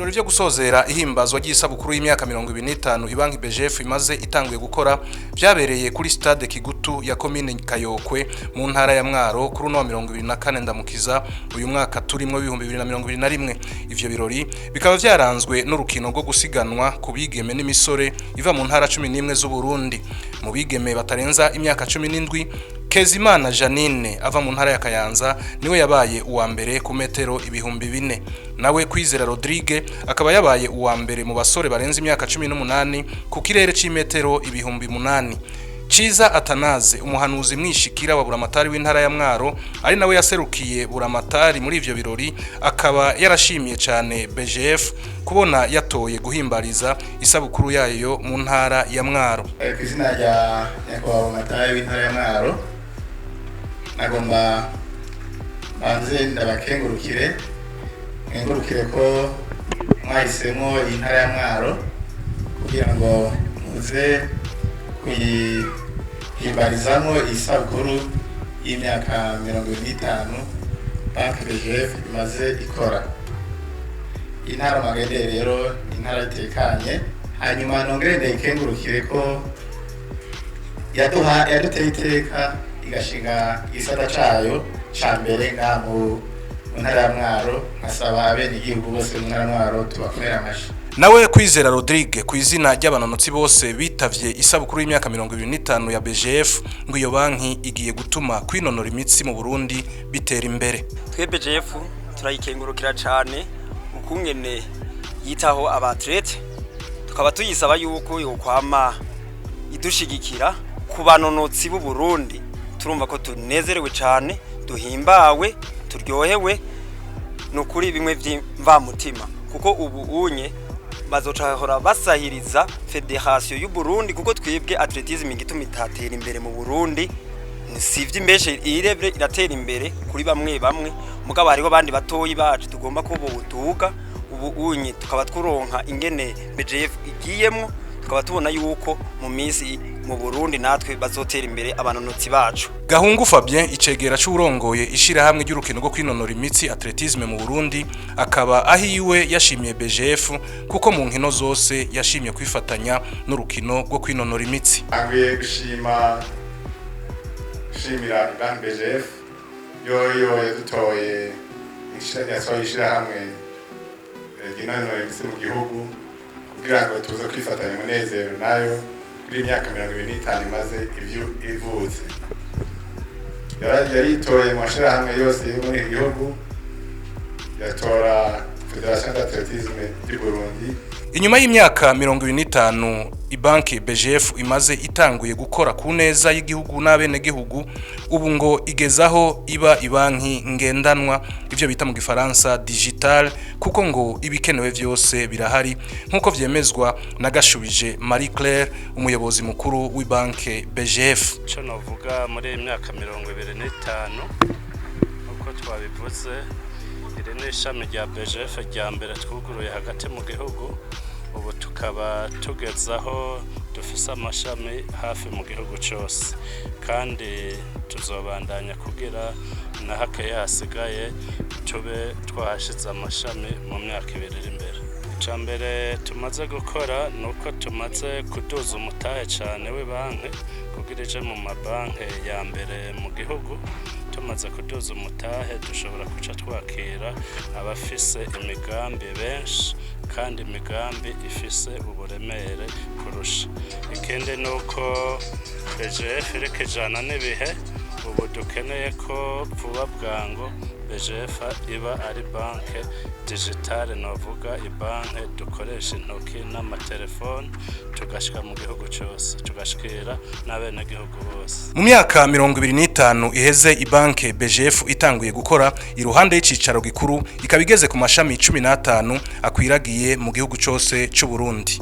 Ibirori byo gusozera ihimbazwa ry'isabukuru y'imyaka 25 ibanki BGF imaze itanguye gukora byabereye kuri stade Kigutu ya commune Kayokwe mu ntara ya Mwaro kuri no 24 ndamukiza uyu mwaka turimo 2021. Ivyo birori bikaba vyaranzwe n'urukino rwo gusiganwa ku bigeme n'imisore iva mu ntara 11 z'u Burundi. Mu bigeme batarenza imyaka 17 Kezimana Janine ava mu ntara ya Kayanza niwe yabaye uwa mbere ku metero 4,000. Nawe Kwizera Rodrigue akaba yabaye uwa mbere mu basore barenze imyaka 18 ku kirere c'imetero 8,000. Ciza Atanaze umuhanuzi mwishikira wa buramatari w'intara ya Mwaro ari nawe yaserukiye buramatari muri ivyo birori akaba yarashimiye cyane BGF kubona yatoye guhimbariza isabukuru yayo mu ntara ya Mwaro. Izina rya buramatari w'intara ya Mwaro nagomba banze ndabakengurukire ko mwahisemo intara ya Mwaro kugira ngo muze kwihimbarizamo isabukuru y'imyaka 25 banki BGF imaze ikora. Intara Magende rero intara itekanye, hanyuma nongere ndayikengurukire ko yaduteye iteka igashinga isata cayo ca mbere nga mu ntara ya Mwaro, nkasaba abene igihugu bose mu ntara ya Mwaro tubakomera amashi. Nawe Kwizera Rodrigue ku izina ry'abanonotsi bose bitavye isabukuru y'imyaka 25 ya BGF ngo iyo banki igiye gutuma kwinonora imitsi mu Burundi bitera imbere. Twe BGF turayikengurukira cyane ukungene yitaho abatlete, tukaba tuyisaba yuko yokwama idushigikira ku banonotsi b'u Burundi. Turumva ko tunezerewe cyane, duhimbawe, turyohewe nukuri bimwe by'imva mutima, kuko ubu unye bazocahora basahiriza Federation y'u Burundi, kuko twibwe atletisme igituma itatera imbere mu Burundi. Sivye imbeshe irebye iratera imbere kuri bamwe mugabo hariho bandi batoyi bacu tugomba ko boduga. Ubu unye tukaba tkuronka ingene BGF igiyemo, tukaba tubona yuko mu minsi mu Burundi natwe bazotera imbere abanonotsi bacu. Gahungu Fabien icegera c'urongoye ishira hamwe ry'urukino rwo kwinonora imitsi atletisme mu Burundi akaba ahiwe yashimiye BGF kuko mu nkino zose yashimye kwifatanya n'urukino rwo kwinonora imitsi. Angiye gushimira banki BGF yo yadutoye ishira hamwe ry'inonora imitsi mu gihugu kugira ngo tuze kwifatanya umunezero nayo kuri imyaka 25 imaze ivutse. Yaritoye mu mashirahamwe yose yo muri gihugu, yatora Federation d'Athlétisme du Burundi. Inyuma y'imyaka 25 ibanki BGF imaze itanguye gukora ku neza y'igihugu n'abene gihugu, ubu ngo igezaho iba ibanki ngendanwa, ivyo bita mu gifaransa digital, kuko ngo ibikenewe vyose birahari nkuko vyemezwa na Gashubije Marie Claire umuyobozi mukuru w'ibanki BGF. Cyo novuga muri imyaka 25 uko twabivuze iri n'ishami rya BGF rya mbere twuguruye hagati mu gihugu. Ubu tukaba tugezaho dufise amashami hafi mu gihugu cyose, kandi tuzobandanya kugira na hake hasigaye tube twahashize amashami mu myaka 2 iri imbere. Icambere tumaze gukora nuko tumaze kuduza umutahe cyane w'ibanki kugira ije mu mabanki ya mbere mu gihugu. Tumaze kuduza umutahe dushobora kuca twakira abafise imigambi benshi kandi imigambi ifise uburemere kurusha. Ikindi nuko BGF irekejana n'ibihe, ubu dukeneye ko vuba bwango BGF iba ari banke digitale, novuga ibanke dukoresha intoki n'amatelefone tugashika mu gihugu cyose, tugashikira n'abene gihugu bose. Mu myaka 25 iheze ibanke BGF itanguye gukora, iruhande y'icicaro gikuru ikabigeze ku mashami 15 akwiragiye mu gihugu cyose cy'u Burundi.